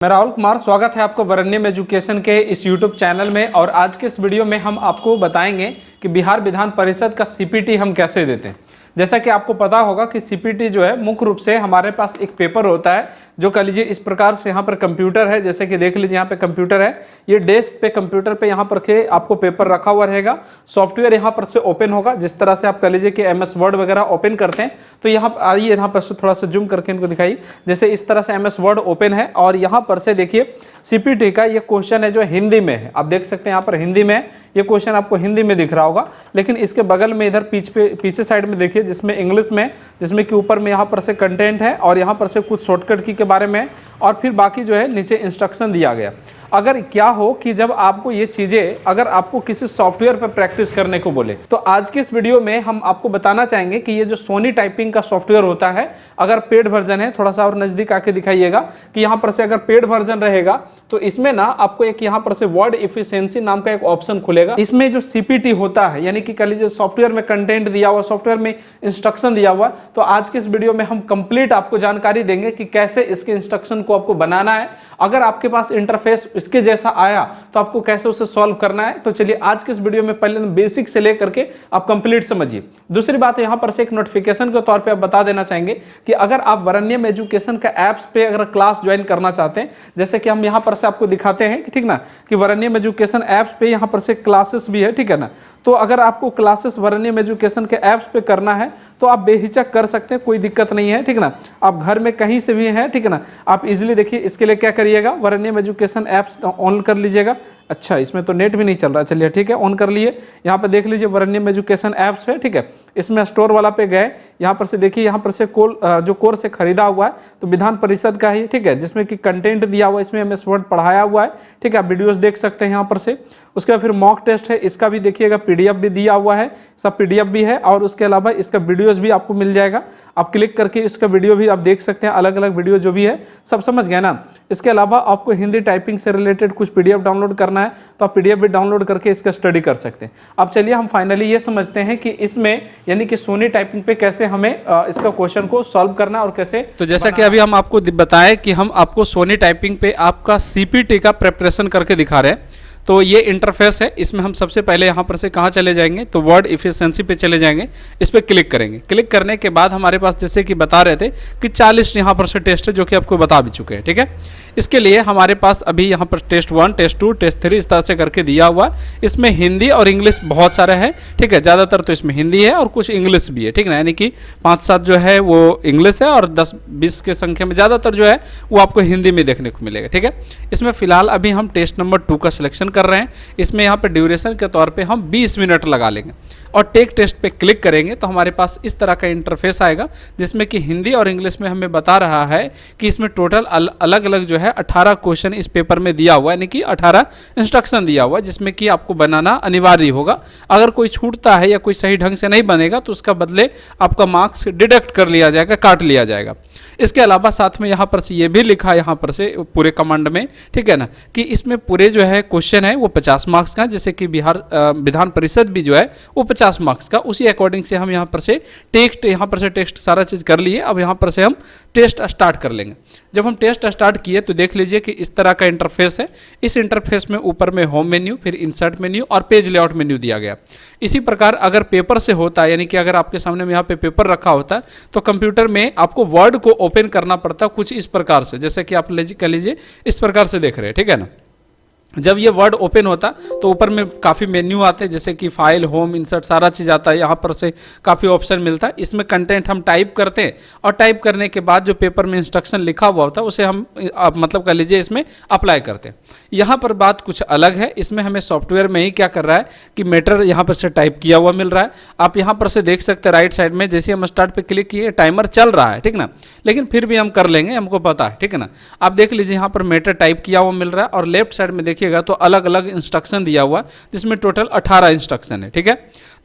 मैं राहुल कुमार, स्वागत है आपको वरण्यम एजुकेशन के इस YouTube चैनल में। और आज के इस वीडियो में हम आपको बताएंगे कि बिहार विधान परिषद का सीपीटी हम कैसे देते हैं। जैसा कि आपको पता होगा कि सीपीटी जो है मुख्य रूप से हमारे पास एक पेपर होता है जो कह लीजिए इस प्रकार से यहाँ पर कंप्यूटर है, जैसे कि देख लीजिए यहाँ पे कंप्यूटर है, ये डेस्क पे कंप्यूटर पे यहाँ पर के आपको पेपर रखा हुआ रहेगा। सॉफ्टवेयर यहाँ पर से ओपन होगा, जिस तरह से आप कह लीजिए कि MS वर्ड वगैरह ओपन करते हैं। तो यहाँ आइए यहाँ पर से थोड़ा सा जूम करके इनको दिखाइए। जैसे इस तरह से MS वर्ड ओपन है और यहाँ पर से देखिए सीपीटी का ये क्वेश्चन है जो हिंदी में है। आप देख सकते हैं यहाँ पर हिंदी में ये क्वेश्चन आपको हिंदी में दिख रहा होगा, लेकिन इसके बगल में इधर पीछे साइड में देखिए जिसमें इंग्लिश में, जिसमें कि ऊपर में यहाँ पर से कंटेंट है और यहाँ पर से कुछ शॉर्टकट की के बारे में और फिर बाकी जो है नीचे इंस्ट्रक्शन दिया गया। अगर क्या हो कि जब आपको ये चीज़ें अगर आपको किसी सॉफ्टवेयर पर प्रैक्टिस करने को बोले, तो आज के इस वीडियो में हम आपको बताना चाहेंगे कि ये जो सोनी टाइपिंग का सॉफ्टवेयर होता है, अगर पेड वर्जन है, थोड़ा सा और नज़दीक आके दिखाइएगा कि यहाँ पर से अगर पेड वर्जन रहेगा तो इसमें ना आपको एक यहाँ पर से वर्ड एफिशिएंसी नाम का एक ऑप्शन खुलेगा। इसमें जो सीपीटी होता है, यानी कि कह लीजिए सॉफ्टवेयर में कंटेंट दिया हुआ, सॉफ्टवेयर में इंस्ट्रक्शन दिया हुआ, तो आज के इस वीडियो में हम कंप्लीट आपको जानकारी देंगे कि कैसे इसके इंस्ट्रक्शन को आपको बनाना है। अगर आपके पास इंटरफेस इसके जैसा आया तो आपको कैसे उसे सॉल्व करना है। तो चलिए आज के इस वीडियो में पहले बेसिक से लेकर के आप कंप्लीट समझिए। दूसरी बात यहाँ पर से एक नोटिफिकेशन के तौर पे आप बता देना चाहेंगे कि अगर आप वरण्यम एजुकेशन का ऐप्स पे अगर क्लास ज्वाइन करना चाहते हैं, जैसे कि हम यहाँ पर से आपको दिखाते हैं कि ठीक ना, कि वरण्यम एजुकेशन ऐप्स पे यहाँ पर से क्लासेस भी है, ठीक है ना। तो अगर आपको क्लासेस वरण्यम एजुकेशन के ऐप्स पे करना है तो आप बेहिचक कर सकते हैं, कोई दिक्कत नहीं है, ठीक ना। आप घर में कहीं से भी हैं, ठीक है ना, आप इजीली देखिए। इसके लिए क्या करिएगा, वरण्यम एजुकेशन ऐप्स ऑन कर लीजिएगा। अच्छा, इसमें तो नेट भी नहीं चल रहा, चलिए ठीक है, ऑन कर लिए। यहाँ पे देख लीजिए वरण्यम एजुकेशन ऐप्स है, ठीक है। इसमें स्टोर वाला पे गए, यहाँ पर से देखिए, यहाँ पर से जो कोर्स है खरीदा हुआ है तो विधान परिषद का ही, ठीक है, जिसमें कि कंटेंट दिया हुआ है, इसमें MS वर्ड पढ़ाया हुआ है, ठीक है। आप वीडियोस देख सकते हैं यहाँ पर से। उसके बाद फिर मॉक टेस्ट है, इसका भी देखिएगा PDF भी दिया हुआ है, सब PDF भी है और उसके अलावा इसका वीडियोस भी आपको मिल जाएगा। आप क्लिक करके इसका वीडियो भी आप देख सकते हैं, अलग अलग वीडियो जो भी है सब समझ गए ना। इसके अलावा आपको हिंदी टाइपिंग से रिलेटेड कुछ PDF डाउनलोड करना है तो आप PDF भी डाउनलोड करके इसका स्टडी कर सकते हैं। अब चलिए हम फाइनली ये समझते हैं कि इसमें यानी कि सोनी टाइपिंग पे कैसे हमें इसका क्वेश्चन को सॉल्व करना और कैसे। तो जैसा कि अभी हम आपको बताएं कि हम आपको सोनी टाइपिंग पे आपका सीपीटी का प्रिपरेशन करके दिखा रहे हैं। तो ये इंटरफेस है, इसमें हम सबसे पहले यहाँ पर से कहाँ चले जाएंगे, तो वर्ड एफिशिएंसी पे चले जाएंगे। इस पर क्लिक करेंगे। क्लिक करने के बाद हमारे पास जैसे कि बता रहे थे कि 40 यहाँ पर से टेस्ट है, जो कि आपको बता भी चुके हैं, ठीक है। इसके लिए हमारे पास अभी यहाँ पर टेस्ट 1, टेस्ट 2, टेस्ट 3 इस तरह से करके दिया हुआ। इसमें हिंदी और इंग्लिश बहुत सारे हैं, ठीक है। ज़्यादातर तो इसमें हिंदी है और कुछ इंग्लिश भी है, ठीक है ना। यानी कि 5-7 जो है वो इंग्लिश है और 10-20 के संख्या में ज़्यादातर जो है वो आपको हिंदी में देखने को मिलेगा, ठीक है। इसमें फिलहाल अभी हम टेस्ट नंबर 2 का सिलेक्शन कर रहे हैं। इसमें यहाँ पे ड्यूरेशन के तौर पे हम 20 मिनट लगा लेंगे और टेक टेस्ट पे क्लिक करेंगे तो हमारे पास इस तरह का इंटरफेस आएगा, जिसमें कि हिंदी और इंग्लिश में हमें बता रहा है कि इसमें टोटल अलग अलग जो है 18 क्वेश्चन इस पेपर में दिया हुआ है, यानी कि 18 इंस्ट्रक्शन दिया हुआ है, जिसमें कि आपको बनाना अनिवार्य होगा। अगर कोई छूटता है या कोई सही ढंग से नहीं बनेगा तो उसका बदले आपका मार्क्स डिडक्ट कर लिया जाएगा, काट लिया जाएगा। इसके अलावा साथ में यहाँ पर से ये भी लिखा है यहाँ पर से पूरे कमांड में, ठीक है ना, कि इसमें पूरे जो है क्वेश्चन है वो 50 मार्क्स का, जैसे कि बिहार विधान परिषद भी जो है वो 50 मार्क्स का। उसी अकॉर्डिंग से हम यहाँ पर से यहाँ पर से टेस्ट सारा चीज़ कर लिए। अब यहाँ पर से हम टेस्ट स्टार्ट कर लेंगे। जब हम टेस्ट स्टार्ट किए तो देख लीजिए कि इस तरह का इंटरफेस है। इस इंटरफेस में ऊपर में होम मेन्यू, फिर इंसर्ट मेन्यू और पेज लेआउट मेन्यू दिया गया। इसी प्रकार अगर पेपर से होता है, यानी कि अगर आपके सामने में यहाँ पे पेपर रखा होता है तो कंप्यूटर में आपको वर्ड को ओपन करना पड़ता कुछ इस प्रकार से, जैसे कि आप कह लीजिए इस प्रकार से देख रहे हैं, ठीक है ना। जब ये वर्ड ओपन होता तो ऊपर में काफ़ी मेन्यू आते हैं, जैसे कि फाइल, होम, इंसर्ट सारा चीज़ आता है। यहाँ पर से काफ़ी ऑप्शन मिलता है। इसमें कंटेंट हम टाइप करते हैं और टाइप करने के बाद जो पेपर में इंस्ट्रक्शन लिखा हुआ होता है उसे हम मतलब कह लीजिए इसमें अप्लाई करते हैं। यहाँ पर बात कुछ अलग है। इसमें हमें सॉफ्टवेयर में ही क्या कर रहा है कि मैटर यहाँ पर से टाइप किया हुआ मिल रहा है। आप यहाँ पर से देख सकते हैं राइट साइड में, जैसे हम स्टार्ट पे क्लिक किए टाइमर चल रहा है, ठीक ना, लेकिन फिर भी हम कर लेंगे, हमको पता है, ठीक है ना। आप देख लीजिए यहाँ पर मैटर टाइप किया हुआ मिल रहा है और लेफ्ट साइड में देखिएगा तो अलग अलग इंस्ट्रक्शन दिया हुआ, जिसमें टोटल 18 इंस्ट्रक्शन है, ठीक है।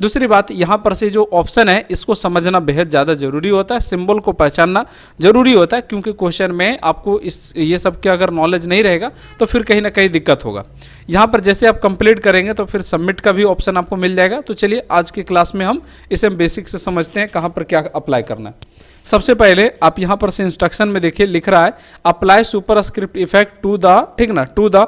दूसरी बात, यहाँ पर से जो ऑप्शन है इसको समझना बेहद ज़्यादा जरूरी होता है, सिंबल को पहचानना जरूरी होता है, क्योंकि क्वेश्चन में आपको ये सब के अगर नॉलेज नहीं रहेगा तो फिर कहीं ना कहीं दिक्कत होगा। यहाँ पर जैसे आप कंप्लीट करेंगे तो फिर सबमिट का भी ऑप्शन आपको मिल जाएगा। तो चलिए आज की क्लास में हम इसे बेसिक से समझते हैं कहाँ पर क्या अप्लाई करना है। सबसे पहले आप यहाँ पर से इंस्ट्रक्शन में देखिए लिख रहा है apply superscript effect to the, ठीक ना, to the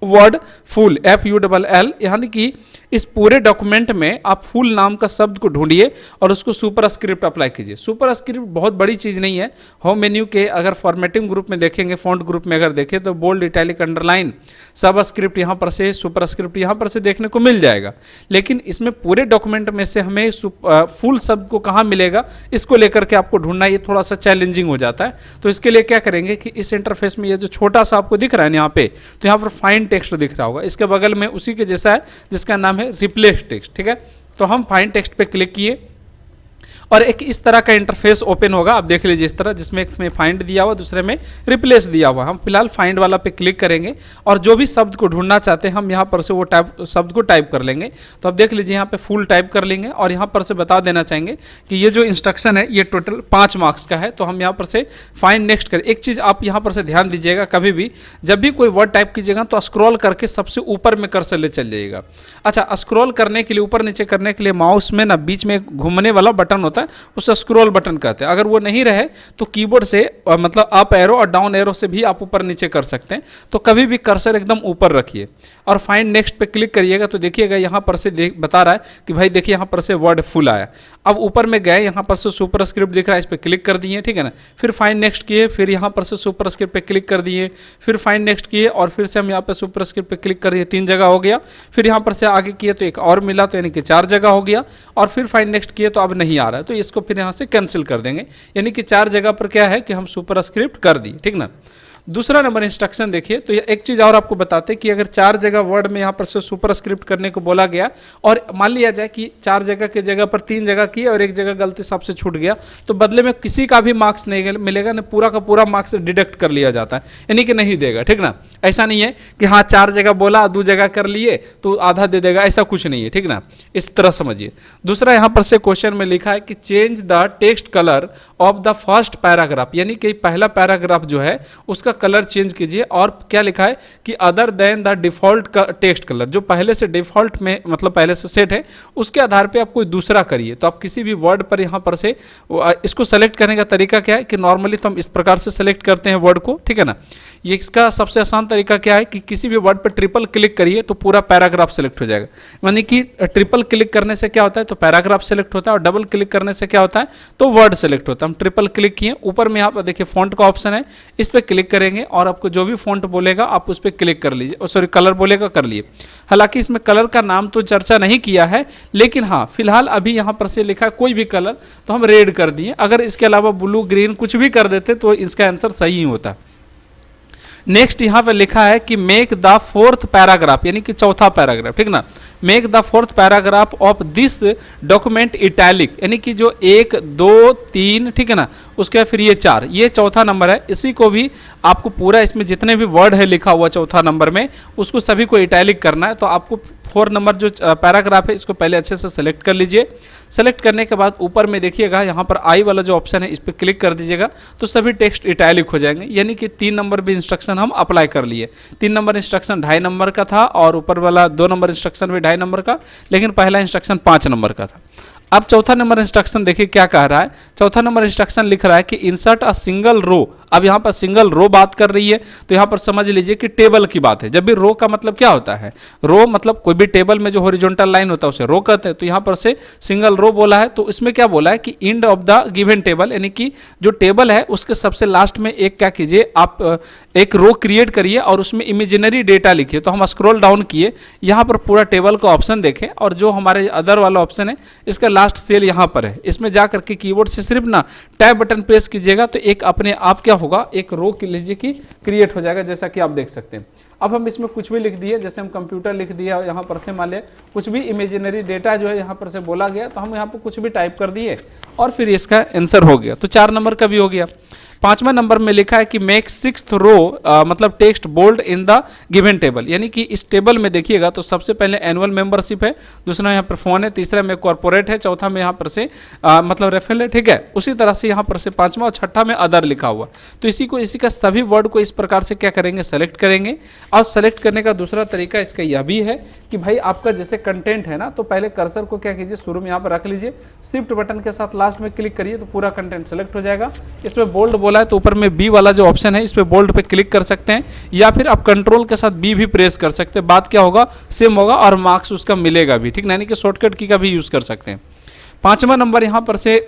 word full, FULL, यानी कि इस पूरे डॉक्यूमेंट में आप फुल नाम का शब्द को ढूंढिए और उसको सुपरस्क्रिप्ट अप्लाई कीजिए। सुपरस्क्रिप्ट बहुत बड़ी चीज़ नहीं है। होम मेन्यू के अगर फॉर्मेटिंग ग्रुप में देखेंगे, फॉन्ट ग्रुप में अगर देखें तो बोल्ड, इटैलिक, अंडरलाइन, सबस्क्रिप्ट यहाँ पर से, सुपरस्क्रिप्ट यहाँ पर से देखने को मिल जाएगा। लेकिन इसमें पूरे डॉक्यूमेंट में से हमें फुल शब्द को कहाँ मिलेगा, इसको लेकर के आपको ढूंढना ये थोड़ा सा चैलेंजिंग हो जाता है। तो इसके लिए क्या करेंगे कि इस इंटरफेस में ये जो छोटा सा आपको दिख रहा है यहाँ पे, तो यहाँ पर फाइंड टेक्स्ट दिख रहा होगा, इसके बगल में उसी के जैसा है जिसका नाम है रिप्लेस टेक्स्ट, ठीक है। तो हम फाइंड टेक्स्ट पे क्लिक किए और एक इस तरह का इंटरफेस ओपन होगा। आप देख लीजिए इस तरह, जिसमें एक में फाइंड दिया हुआ, दूसरे में रिप्लेस दिया हुआ। हम फिलहाल फाइंड वाला पे क्लिक करेंगे और जो भी शब्द को ढूंढना चाहते हैं हम यहाँ पर से वो शब्द को टाइप कर लेंगे। तो आप देख लीजिए यहाँ पे फुल टाइप कर लेंगे और यहाँ पर से बता देना चाहेंगे कि ये जो इंस्ट्रक्शन है ये टोटल 5 मार्क्स का है। तो हम यहाँ पर से फाइंड नेक्स्ट करें। एक चीज़ आप यहाँ पर से ध्यान दीजिएगा, कभी भी जब भी कोई वर्ड टाइप कीजिएगा तो स्क्रॉल करके सबसे ऊपर में कर्सर ले चल जाइएगा। अच्छा, स्क्रॉल करने के लिए, ऊपर नीचे करने के लिए माउस में ना बीच में घूमने वाला बटन होता है, उससे स्क्रॉल बटन कहते हैं। अगर वो नहीं रहे तो कीबोर्ड से मतलब अप एरो और डाउन एरो से भी आप ऊपर नीचे कर सकते हैं। तो कभी भी कर्सर एकदम ऊपर रखिए और फाइंड नेक्स्ट पे क्लिक करिएगा तो देखिएगा यहाँ पर से बता रहा है कि भाई देखिए यहाँ पर से वर्ड फुल आया। अब ऊपर में गए, यहाँ पर से सुपरस्क्रिप्ट दिख रहा है, इस पर क्लिक कर दिए, ठीक है ना। फिर फाइंड नेक्स्ट किए, फिर यहाँ पर से सुपरस्क्रिप्ट पे क्लिक कर दिए, फिर फाइंड नेक्स्ट किए और फिर से हम यहाँ पर सुपरस्क्रिप्ट पे क्लिक कर दिए, 3 जगह हो गया। फिर यहाँ पर से आगे किए तो एक और मिला, तो यानी कि 4 जगह हो गया। और फिर फाइंड नेक्स्ट किए तो अब नहीं आ रहा है, तो इसको फिर यहाँ से कैंसिल कर देंगे। यानी कि 4 जगह पर क्या है कि हम सुपरस्क्रिप्ट कर दिए, ठीक ना। दूसरा नंबर इंस्ट्रक्शन देखिए, तो एक चीज़ और आपको बताते हैं कि अगर 4 जगह वर्ड में यहाँ पर से सुपरस्क्रिप्ट करने को बोला गया और मान लिया जाए कि 4 जगह के जगह पर 3 जगह की और 1 जगह गलती से आपसे छूट गया, तो बदले में किसी का भी मार्क्स नहीं मिलेगा, ना पूरा का पूरा मार्क्स डिडक्ट कर लिया जाता है, यानी कि नहीं देगा, ठीक ना। ऐसा नहीं है कि हाँ 4 जगह बोला 2 जगह कर लिए तो आधा दे देगा, ऐसा कुछ नहीं है, ठीक ना। इस तरह समझिए। दूसरा यहाँ पर से क्वेश्चन में लिखा है कि change the text colour of the first paragraph, यानी कि पहला पैराग्राफ जो है उसका कलर चेंज कीजिए। और क्या लिखा है कि other than the default text colour, जो पहले से डिफॉल्ट में मतलब पहले से सेट है उसके आधार पे आप कोई दूसरा करिए। तो आप किसी भी वर्ड पर यहाँ पर से इसको सेलेक्ट करने का तरीका क्या है कि नॉर्मली तो हम इस प्रकार से सेलेक्ट करते हैं वर्ड को, ठीक है ना। ये इसका सबसे आसान तरीका क्या है कि किसी भी वर्ड पर ट्रिपल क्लिक करिए तो पूरा पैराग्राफ सेलेक्ट हो जाएगा। यानी कि ट्रिपल क्लिक करने से क्या होता है तो पैराग्राफ सेलेक्ट होता है और डबल क्लिक करने से क्या होता है तो वर्ड सेलेक्ट होता है। हम ट्रिपल क्लिक किए, ऊपर में यहाँ पर देखिए फॉन्ट का ऑप्शन है, इस पर क्लिक करेंगे और आपको जो भी फॉन्ट बोलेगा आप उस पर क्लिक कर लीजिए, सॉरी कलर बोलेगा कर लिए। हालांकि इसमें कलर का नाम तो चर्चा नहीं किया है, लेकिन हाँ फिलहाल अभी यहाँ पर से लिखा है कोई भी कलर, तो हम रेड कर दिए। अगर इसके अलावा ब्लू, ग्रीन कुछ भी कर देते तो इसका आंसर सही ही होता। नेक्स्ट यहाँ पे लिखा है कि मेक द 4th पैराग्राफ, यानी कि चौथा पैराग्राफ, ठीक ना। Make the 4th paragraph of this document italic, यानी कि जो 1, 2, 3, ठीक है ना, उसके बाद फिर ये 4, ये चौथा नंबर है। इसी को भी आपको पूरा इसमें जितने भी वर्ड है लिखा हुआ चौथा नंबर में उसको सभी को इटैलिक करना है। तो आपको 4 नंबर जो पैराग्राफ है इसको पहले अच्छे से सेलेक्ट कर लीजिए। सेलेक्ट करने के बाद ऊपर में देखिएगा यहाँ पर आई वाला जो ऑप्शन है इस पर क्लिक कर दीजिएगा तो सभी टेक्स्ट इटैलिक हो जाएंगे। यानी कि 3 नंबर भी इंस्ट्रक्शन हम अप्लाई कर लिए। 3 नंबर इंस्ट्रक्शन 2.5 नंबर का था और ऊपर वाला 2 नंबर इंस्ट्रक्शन भी 2.5 नंबर का, लेकिन पहला इंस्ट्रक्शन 5 नंबर का था। अब चौथा नंबर इंस्ट्रक्शन देखिए क्या कह रहा है। चौथा नंबर इंस्ट्रक्शन लिख रहा है कि इंसर्ट अ सिंगल रो। अब यहाँ पर सिंगल रो बात कर रही है तो यहाँ पर समझ लीजिए कि टेबल की बात है। जब भी रो का मतलब क्या होता है, रो मतलब कोई भी टेबल में जो हॉरिजॉन्टल लाइन होता है उसे रो कहते हैं। तो यहाँ पर से सिंगल रो बोला है तो इसमें क्या बोला है कि end of the given table, यानी कि जो टेबल है उसके सबसे लास्ट में एक क्या कीजिए आप एक रो क्रिएट करिए और उसमें इमेजिनरी डेटा लिखिए। तो हम स्क्रॉल डाउन किए, यहाँ पर पूरा टेबल का ऑप्शन देखें और जो हमारे अदर वाला ऑप्शन है इसका लास्ट सेल यहाँ पर है, इसमें जा करके कीबोर्ड से सिर्फ ना टैब बटन प्रेस कीजिएगा तो एक अपने आप क्या होगा एक रो लीजिए कि क्रिएट हो जाएगा, जैसा कि आप देख सकते हैं। अब हम इसमें कुछ भी लिख दिए, जैसे हम कंप्यूटर लिख दिया यहाँ पर से, मान लिया कुछ भी इमेजिनरी डेटा जो है यहाँ पर से बोला गया तो हम यहाँ पर कुछ भी टाइप कर दिए और फिर इसका आंसर हो गया। तो 4 नंबर का भी हो गया। 5वां नंबर में लिखा है कि मेक 6th रो मतलब text bold in the given table, यानी कि इस टेबल में देखिएगा तो सबसे पहले एनुअल मेंबरशिप है, दूसरा यहाँ पर फोन है, तीसरा में कॉर्पोरेट है, चौथा में यहाँ पर से मतलब रेफरल है, ठीक है। उसी तरह से यहाँ पर से 5वां और 6ठा में अदर लिखा हुआ। तो इसी का सभी वर्ड को इस प्रकार से क्या करेंगे, सेलेक्ट करेंगे। और सेलेक्ट करने का दूसरा तरीका इसका यह भी है कि भाई आपका जैसे कंटेंट है ना, तो पहले कर्सर को क्या कीजिए, शुरू में यहाँ पर रख लीजिए, शिफ्ट बटन के साथ लास्ट में क्लिक करिए तो पूरा कंटेंट सेलेक्ट हो जाएगा। इसमें बोल्ड बोला है तो ऊपर में बी वाला जो ऑप्शन है इस पे बोल्ड पे क्लिक कर सकते हैं, या फिर आप कंट्रोल के साथ बी भी प्रेस कर सकते हैं। बात क्या होगा, सेम होगा और मार्क्स उसका मिलेगा भी, ठीक, यानी कि शॉर्टकट की का भी यूज कर सकते हैं। 5वां नंबर यहाँ पर से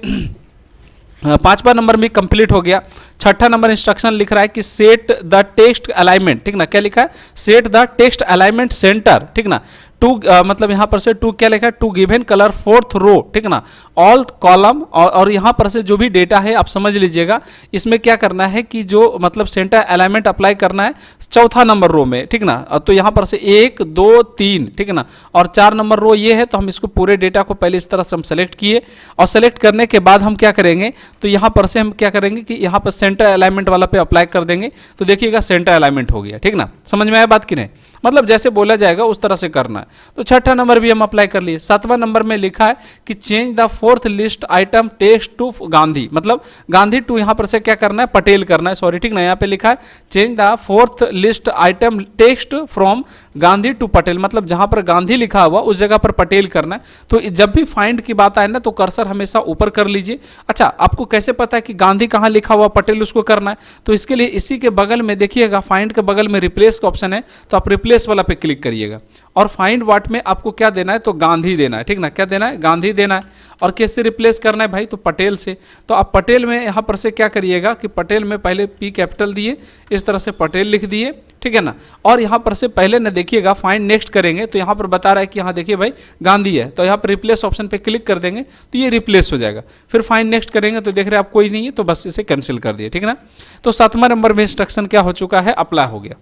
5वां नंबर में कंप्लीट हो गया। 6ठा नंबर इंस्ट्रक्शन लिख रहा है कि सेट द टेक्स्ट अलाइनमेंट, ठीक ना, क्या लिखा है, set the text alignment centre, ठीक ना, टू मतलब यहाँ पर से टू क्या लिखा है, to given colour 4th row, ठीक ना, ऑल कॉलम। और यहाँ पर से जो भी डेटा है आप समझ लीजिएगा, इसमें क्या करना है कि जो मतलब सेंटर अलाइनमेंट अप्लाई करना है 4था नंबर रो में, ठीक ना। तो यहाँ पर से 1 2 3, ठीक ना, और 4 नंबर रो ये है। तो हम इसको पूरे डेटा को पहले इस तरह से हम सेलेक्ट किए, और सेलेक्ट करने के बाद हम क्या करेंगे, तो यहाँ पर से हम क्या करेंगे कि यहाँ पर सेंटर अलाइनमेंट वाला पे अप्लाई कर देंगे। तो देखिएगा सेंटर अलाइनमेंट हो गया, ठीक ना, समझ में आया बात कि नहीं, मतलब जैसे बोला जाएगा उस तरह से करना है। तो 6ठा नंबर भी हम अप्लाई कर लिए। 7वां नंबर में लिखा है कि change the 4th list item text to Gandhi, मतलब गांधी टू यहाँ पर से क्या करना है, पटेल करना है, सॉरी, ठीक ना, यहाँ पे लिखा है change the 4th list item text from Gandhi to Patel, मतलब जहां पर गांधी लिखा हुआ उस जगह पर पटेल करना है। तो जब भी फाइंड की बात आए ना तो कर्सर हमेशा ऊपर कर लीजिए। अच्छा, आपको कैसे पता है कि गांधी कहाँ लिखा हुआ, पटेल उसको करना है, तो इसके लिए इसी के बगल में देखिएगा फाइंड के बगल में रिप्लेस का ऑप्शन है, तो आप रिप्लेस वाला पे क्लिक करिएगा। और फाइंड व्हाट में आपको क्या देना है, तो गांधी देना है, ठीक ना, क्या देना है, गांधी देना है। और कैसे रिप्लेस करना है भाई, तो पटेल से। तो आप पटेल में यहाँ पर से क्या करिएगा कि पटेल में पहले पी कैपिटल दिए, इस तरह से पटेल लिख दिए, ठीक है ना। और यहाँ पर से पहले ना देखिएगा फाइंड नेक्स्ट करेंगे तो यहाँ पर बता रहा है कि यहाँ देखिए भाई गांधी है, तो यहाँ पर रिप्लेस ऑप्शन पे क्लिक कर देंगे तो ये रिप्लेस हो जाएगा। फिर फाइंड नेक्स्ट करेंगे तो देख रहे हैं आप कोई नहीं है, तो बस इसे कैंसिल कर दिए, ठीक है ना। तो 7वां नंबर में इंस्ट्रक्शन क्या हो चुका है, अप्लाई हो गया।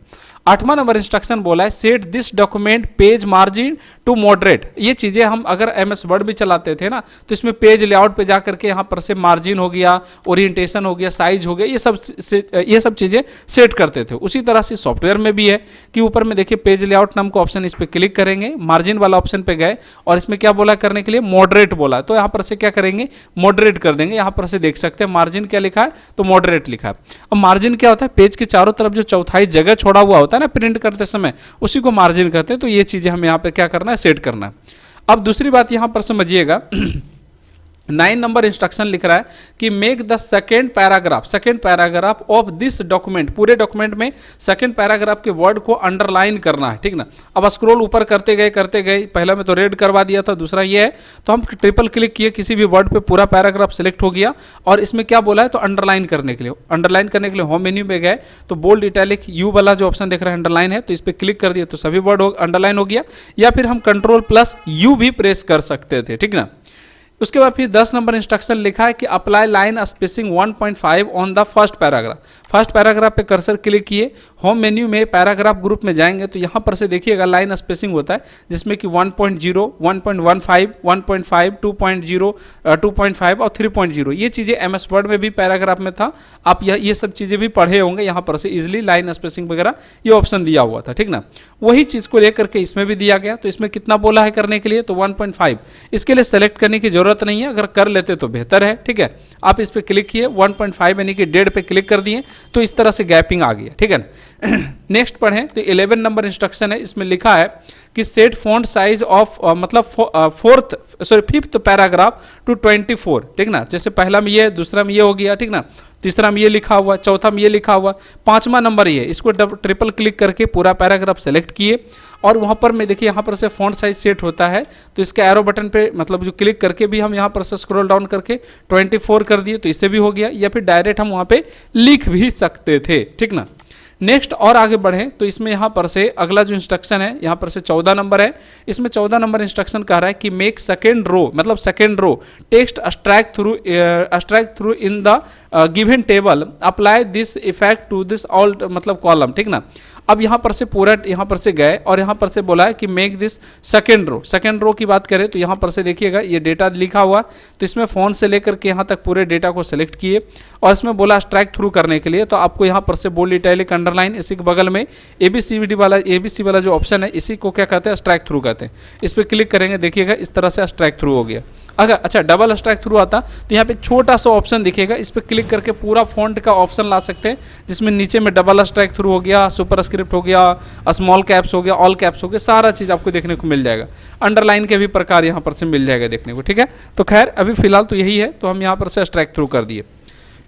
8वां नंबर इंस्ट्रक्शन बोला है set this document page margin to moderate. ये चीज़ें हम अगर एमएस वर्ड भी चलाते थे ना तो इसमें पेज लेआउट पे जा करके यहाँ पर से मार्जिन हो गया, ओरिएंटेशन हो गया, साइज हो गया, ये सब चीज़ें सेट करते थे। उसी तरह से सॉफ्टवेयर में भी है कि ऊपर में देखिए पेज लेआउट नाम का ऑप्शन, इस पर क्लिक करेंगे, मार्जिन वाला ऑप्शन पे गए और इसमें क्या बोला करने के लिए, मॉडरेट बोला, तो यहाँ पर से क्या करेंगे, मॉडरेट कर देंगे। यहाँ पर से देख सकते हैं मार्जिन क्या लिखा है, तो मॉडरेट लिखा है। अब मार्जिन क्या होता है, पेज के चारों तरफ जो चौथाई जगह छोड़ा हुआ होता है ना प्रिंट करते समय, उसी को मार्जिन कहते हैं। तो ये चीजें हमें यहाँ पे क्या करना है, सेट करना है। अब दूसरी बात यहाँ पर समझिएगा 9 नंबर इंस्ट्रक्शन लिख रहा है कि make the second paragraph of this document, पूरे डॉक्यूमेंट में सेकेंड पैराग्राफ के वर्ड को अंडरलाइन करना है, ठीक ना। अब स्क्रॉल ऊपर करते गए, पहला में तो रेड करवा दिया था, दूसरा ये है, तो हम ट्रिपल क्लिक किए किसी भी वर्ड पे, पूरा पैराग्राफ सिलेक्ट हो गया। और इसमें क्या बोला है, तो अंडरलाइन करने के लिए होम मेन्यू पे गए तो बोल्ड इटैलिक यू वाला जो ऑप्शन देख रहे हैं अंडरलाइन है, तो इस पर क्लिक कर दिया तो सभी वर्ड अंडरलाइन हो गया। या फिर हम कंट्रोल+U भी प्रेस कर सकते थे, ठीक ना। उसके बाद फिर 10 नंबर इंस्ट्रक्शन लिखा है कि apply line spacing 1.5 on the first paragraph पे कर्सर क्लिक किए, होम मेन्यू में पैराग्राफ ग्रुप में जाएंगे तो यहाँ पर से देखिएगा लाइन स्पेसिंग होता है जिसमें कि 1.0, 1.15, 1.5, 2.0, 2.5 और 3.0 ये चीज़ें एमएस वर्ड में भी पैराग्राफ में था। आप ये सब चीज़ें भी पढ़े होंगे, यहाँ पर से इजिली लाइन स्पेसिंग वगैरह ये ऑप्शन दिया हुआ था, ठीक ना। वही चीज़ को लेकर के इसमें भी दिया गया, तो इसमें कितना बोला है करने के लिए, तो 1.5। इसके लिए सेलेक्ट करने की जरूरत नहीं है, अगर कर लेते तो बेहतर है, ठीक है। आप इस पे क्लिक किए 1.5 यानी कि 1.5 पे क्लिक कर दिए तो इस तरह से गैपिंग आ गया, ठीक है ना। नेक्स्ट पढ़ें तो 11 नंबर इंस्ट्रक्शन है, इसमें लिखा है कि सेट फॉन्ट साइज ऑफ मतलब 5th पैराग्राफ टू 24, ठीक ना। जैसे पहला में ये, दूसरा में ये हो गया, ठीक ना, तीसरा में ये लिखा हुआ, चौथा में ये लिखा हुआ, 5वां नंबर ये, इसको ट्रिपल क्लिक करके पूरा पैराग्राफ सेलेक्ट किए और वहाँ पर मैं देखिए यहाँ पर से फॉन्ट साइज सेट होता है तो इसका एरो बटन पे मतलब जो क्लिक करके भी हम यहाँ पर से स्क्रॉल डाउन करके 24 कर दिए तो इससे भी हो गया, या फिर डायरेक्ट हम वहाँ पे लिख भी सकते थे, ठीक ना। नेक्स्ट और आगे बढ़ें तो इसमें यहाँ पर से अगला जो इंस्ट्रक्शन है यहाँ पर से 14 नंबर है, इसमें 14 नंबर इंस्ट्रक्शन कह रहा है कि मेक सेकेंड रो, मतलब second row text abstract through in the given table, apply this effect to this all मतलब कॉलम, ठीक ना। अब यहाँ पर से पूरा यहाँ पर से गए और यहाँ पर से बोला है कि मेक दिस सेकेंड रो की बात करें तो यहाँ पर से देखिएगा ये डेटा लिखा हुआ, तो इसमें फ़ोन से लेकर के यहाँ तक पूरे डेटा को सेलेक्ट किए और इसमें बोला स्ट्राइक थ्रू करने के लिए, तो आपको यहाँ पर से बोल्ड इटैलिक अंडरलाइन, इसी के बगल में ABC वाला जो ऑप्शन है इसी को क्या कहते हैं, स्ट्राइक थ्रू कहते हैं। इस पर क्लिक करेंगे, देखिएगा इस तरह से स्ट्राइक थ्रू हो गया। अगर अच्छा डबल स्ट्राइक थ्रू आता तो यहाँ पे एक छोटा सा ऑप्शन दिखेगा, इस पर क्लिक करके पूरा फॉन्ट का ऑप्शन ला सकते हैं, जिसमें नीचे में डबल स्ट्राइक थ्रू हो गया, सुपर स्क्रिप्ट हो गया, स्मॉल कैप्स हो गया, ऑल कैप्स हो गया, सारा चीज़ आपको देखने को मिल जाएगा। अंडरलाइन के भी प्रकार यहाँ पर से मिल जाएगा देखने को, ठीक है। तो खैर अभी फिलहाल तो यही है, तो हम यहाँ पर से स्ट्राइक थ्रू कर दिए।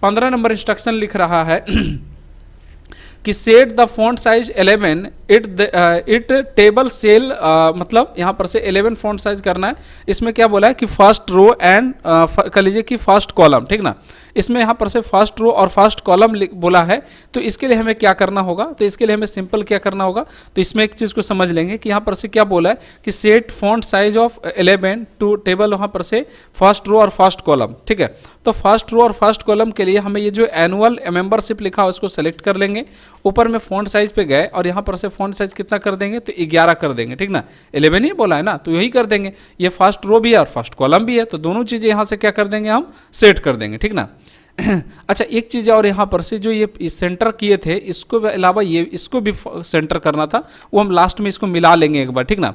15 नंबर इंस्ट्रक्शन लिख रहा है कि set the font size 11 it table cell, मतलब यहाँ पर से 11 फॉन्ट साइज करना है। इसमें क्या बोला है कि फर्स्ट रो एंड कर लीजिए कि फर्स्ट कॉलम, ठीक ना। इसमें यहाँ पर से फर्स्ट रो और फर्स्ट कॉलम बोला है, तो इसके लिए हमें क्या करना होगा, तो इसके लिए हमें सिंपल क्या करना होगा, तो इसमें एक चीज़ को समझ लेंगे कि यहाँ पर से क्या बोला है कि set font size of 11 to table वहाँ पर से फर्स्ट रो और फर्स्ट कॉलम, ठीक है। तो फर्स्ट रो और फर्स्ट कॉलम के लिए हमें ये जो एनुअल मेंबरशिप लिखा है उसको सेलेक्ट कर लेंगे, ऊपर में फॉन्ट साइज पे गए और यहाँ पर से फॉन्ट साइज कितना कर देंगे, तो 11 कर देंगे, ठीक ना। 11 ही बोला है ना, तो यही कर देंगे। ये फर्स्ट रो भी है और फर्स्ट कॉलम भी है, तो दोनों चीज़ें यहाँ से क्या कर देंगे, हम सेट कर देंगे, ठीक ना। अच्छा एक चीज़ और यहाँ पर से जो ये सेंटर किए थे, इसको अलावा ये इसको भी सेंटर करना था, वो हम लास्ट में इसको मिला लेंगे एक बार, ठीक ना।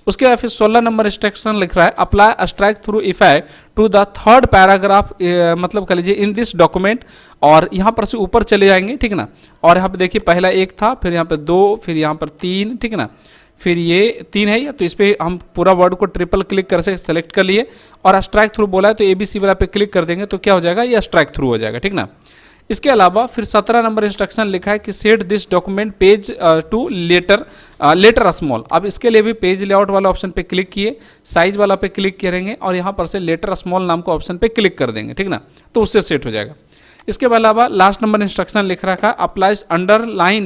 उसके बाद फिर 16 नंबर इंस्ट्रक्शन लिख रहा है apply strike through effect to the third paragraph, मतलब कह लीजिए इन दिस डॉक्यूमेंट, और यहाँ पर से ऊपर चले जाएंगे, ठीक ना। और यहाँ पे देखिए पहला 1 था, फिर यहाँ पे 2, फिर यहाँ पर 3, ठीक ना, फिर ये 3 है, तो इस पर हम पूरा वर्ड को ट्रिपल क्लिक कर से सेलेक्ट कर लिए और स्ट्राइक थ्रू बोला है तो ABC वाला पे क्लिक कर देंगे तो क्या हो जाएगा, ये स्ट्राइक थ्रू हो जाएगा, ठीक ना। इसके अलावा फिर 17 नंबर इंस्ट्रक्शन लिखा है कि set this document page to letter small. अब इसके लिए भी पेज लेआउट वाला ऑप्शन पे क्लिक किए, साइज वाला पे क्लिक करेंगे और यहाँ पर से लेटर स्मॉल नाम का ऑप्शन पे क्लिक कर देंगे, ठीक ना, तो उससे सेट हो जाएगा। इसके अलावा लास्ट नंबर इंस्ट्रक्शन लिख रखा है अप्लाइज अंडरलाइन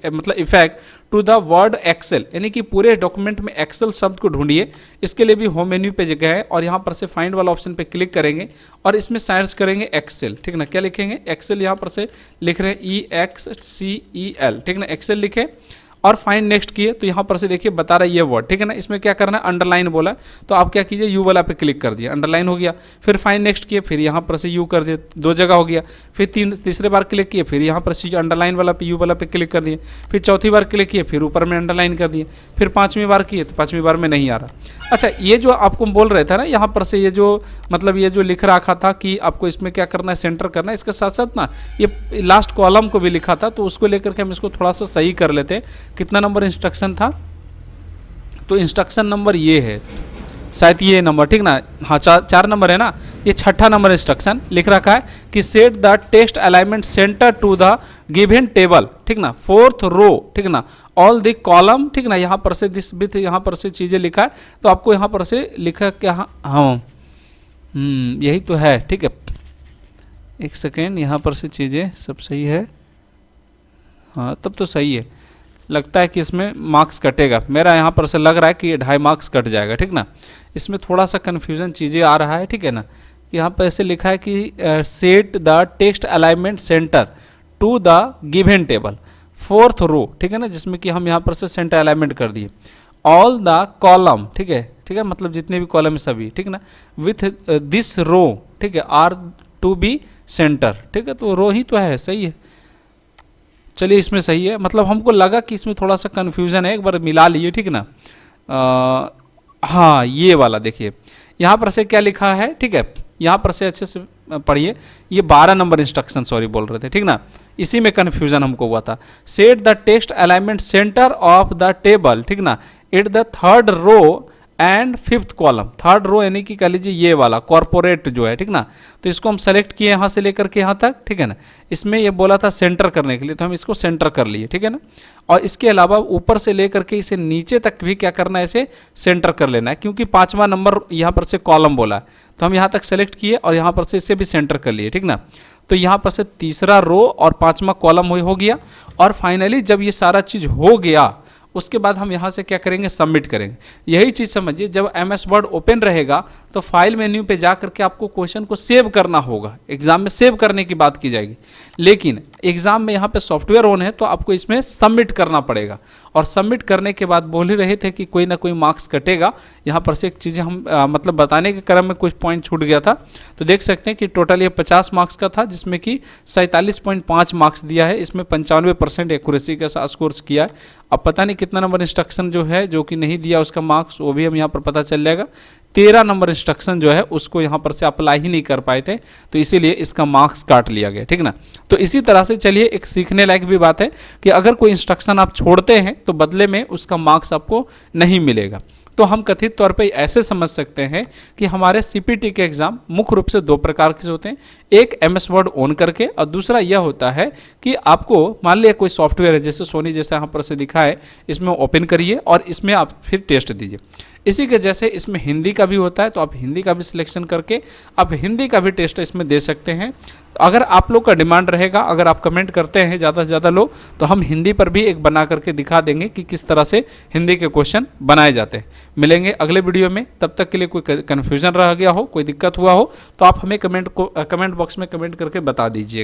मतलब effect to the word Excel, यानी कि पूरे डॉक्यूमेंट में एक्सेल शब्द को ढूंढिए। इसके लिए भी होम मेन्यू पे जगह है और यहाँ पर से फाइंड वाला ऑप्शन पे क्लिक करेंगे और इसमें सर्च करेंगे एक्सेल, ठीक ना। क्या लिखेंगे, एक्सेल, यहाँ पर से लिख रहे हैं EXCEL, ठीक ना, एक्सेल लिखे और फाइंड नेक्स्ट किए तो यहाँ पर से देखिए बता रहा है ये वर्ड, ठीक है ना। इसमें क्या करना है, अंडरलाइन बोला, तो आप क्या कीजिए यू वाला पे क्लिक कर दिया, अंडरलाइन हो गया। फिर फाइंड नेक्स्ट किए, फिर यहाँ पर से यू कर दिए, 2 जगह हो गया। फिर तीसरे बार क्लिक किए, फिर यहाँ पर से अंडरलाइन वाला पे यू वाला पे क्लिक कर दिए। फिर चौथी बार क्लिक किए, फिर ऊपर में अंडरलाइन कर दिए। फिर 5वीं बार किए तो 5वीं बार में नहीं आ रहा। अच्छा ये जो आपको बोल रहे थे ना, यहाँ पर से ये जो मतलब ये जो लिख रखा था कि आपको इसमें क्या करना है, सेंटर करना है, इसके साथ साथ ना ये लास्ट कॉलम को भी लिखा था, तो उसको लेकर के हम इसको थोड़ा सा सही कर लेते हैं। कितना नंबर इंस्ट्रक्शन था, तो इंस्ट्रक्शन नंबर ये है शायद ये नंबर, ठीक ना, हाँ 4 नंबर है ना, ये 6ठा नंबर इंस्ट्रक्शन लिख रखा है कि set the text alignment centre to the given table, ठीक ना, 4th रो, ठीक ना, ऑल द कॉलम, ठीक ना। यहाँ पर से दिस विथ यहाँ पर से चीज़ें लिखा है, तो आपको यहाँ पर से लिखा क्या, हाँ यही तो है, ठीक है। एक सेकेंड, यहाँ पर से चीज़ें सब सही है, हाँ तब तो सही है। लगता है कि इसमें मार्क्स कटेगा, मेरा यहाँ पर से लग रहा है कि ये 2.5 मार्क्स कट जाएगा, ठीक ना। इसमें थोड़ा सा कन्फ्यूज़न चीज़ें आ रहा है, ठीक है ना। यहाँ पर ऐसे लिखा है कि set the text alignment centre to the given table 4th row, ठीक है ना, जिसमें कि हम यहाँ पर से सेंटर अलाइनमेंट कर दिए। ऑल द कॉलम, ठीक है, मतलब जितने भी कॉलम है सभी, ठीक ना, विथ दिस रो, ठीक है, आर टू बी सेंटर, ठीक है, तो रो ही तो है, सही है। चलिए इसमें सही है, मतलब हमको लगा कि इसमें थोड़ा सा कन्फ्यूज़न है, एक बार मिला लिए, ठीक ना। हाँ ये वाला देखिए, यहाँ पर से क्या लिखा है, ठीक है, यहाँ पर से अच्छे से पढ़िए, ये 12 नंबर इंस्ट्रक्शन सॉरी बोल रहे थे, ठीक ना, इसी में कन्फ्यूज़न हमको हुआ था। Set the text alignment centre of the table, ठीक ना, at the 3rd row and 5th column, 3rd row यानी कि कह लीजिए ये वाला कॉर्पोरेट जो है, ठीक ना, तो इसको हम सेलेक्ट किए यहाँ से लेकर के यहाँ तक, ठीक है ना। इसमें ये बोला था सेंटर करने के लिए, तो हम इसको सेंटर कर लिए, ठीक है ना। और इसके अलावा ऊपर से लेकर के इसे नीचे तक भी क्या करना है, इसे सेंटर कर लेना है, क्योंकि 5वां नंबर यहाँ पर से कॉलम बोला है, तो हम यहाँ तक सेलेक्ट किए और यहाँ पर से इसे भी सेंटर कर लिए, ठीक ना। तो यहाँ पर से 3रा रो और 5वां कॉलम हो गया। और फाइनली जब ये सारा चीज़ हो गया उसके बाद हम यहाँ से क्या करेंगे, सबमिट करेंगे। यही चीज़ समझिए, जब MS वर्ड ओपन रहेगा तो फाइल मेन्यू पे जा करके आपको क्वेश्चन को सेव करना होगा, एग्जाम में सेव करने की बात की जाएगी। लेकिन एग्ज़ाम में यहाँ पे सॉफ्टवेयर ऑन है तो आपको इसमें सबमिट करना पड़ेगा, और सबमिट करने के बाद बोल ही रहे थे कि कोई ना कोई मार्क्स कटेगा। यहाँ पर से एक चीज़ें हम मतलब बताने के क्रम में कुछ पॉइंट छूट गया था, तो देख सकते हैं कि टोटल ये 50 मार्क्स का था, जिसमें कि 47.5 मार्क्स दिया है, इसमें 95% एक्यूरेसी के साथ स्कोर किया है। अब पता नहीं कितना नंबर इंस्ट्रक्शन जो है जो कि नहीं दिया उसका मार्क्स, वो भी हम यहाँ पर पता चल जाएगा। 13 नंबर इंस्ट्रक्शन जो है उसको यहाँ पर से अप्लाई ही नहीं कर पाए थे, तो इसीलिए इसका मार्क्स काट लिया गया, ठीक ना। तो इसी तरह से चलिए एक सीखने लायक भी बात है कि अगर कोई इंस्ट्रक्शन आप छोड़ते हैं तो बदले में उसका मार्क्स आपको नहीं मिलेगा। तो हम कथित तौर पे ऐसे समझ सकते हैं कि हमारे सीपीटी के एग्ज़ाम मुख्य रूप से 2 प्रकार के होते हैं, एक एमएस वर्ड ऑन करके, और दूसरा यह होता है कि आपको मान लिया कोई सॉफ्टवेयर है, जैसे सोनी जैसा यहाँ पर से दिखा है, इसमें ओपन करिए और इसमें आप फिर टेस्ट दीजिए। इसी के जैसे इसमें हिंदी का भी होता है, तो आप हिंदी का भी सिलेक्शन करके आप हिंदी का भी टेस्ट इसमें दे सकते हैं। अगर आप लोग का डिमांड रहेगा, अगर आप कमेंट करते हैं ज़्यादा से ज़्यादा लोग, तो हम हिंदी पर भी एक बना करके दिखा देंगे कि किस तरह से हिंदी के क्वेश्चन बनाए जाते हैं। मिलेंगे अगले वीडियो में, तब तक के लिए कोई कन्फ्यूजन रह गया हो, कोई दिक्कत हुआ हो, तो आप हमें कमेंट बॉक्स में कमेंट करके बता दीजिए।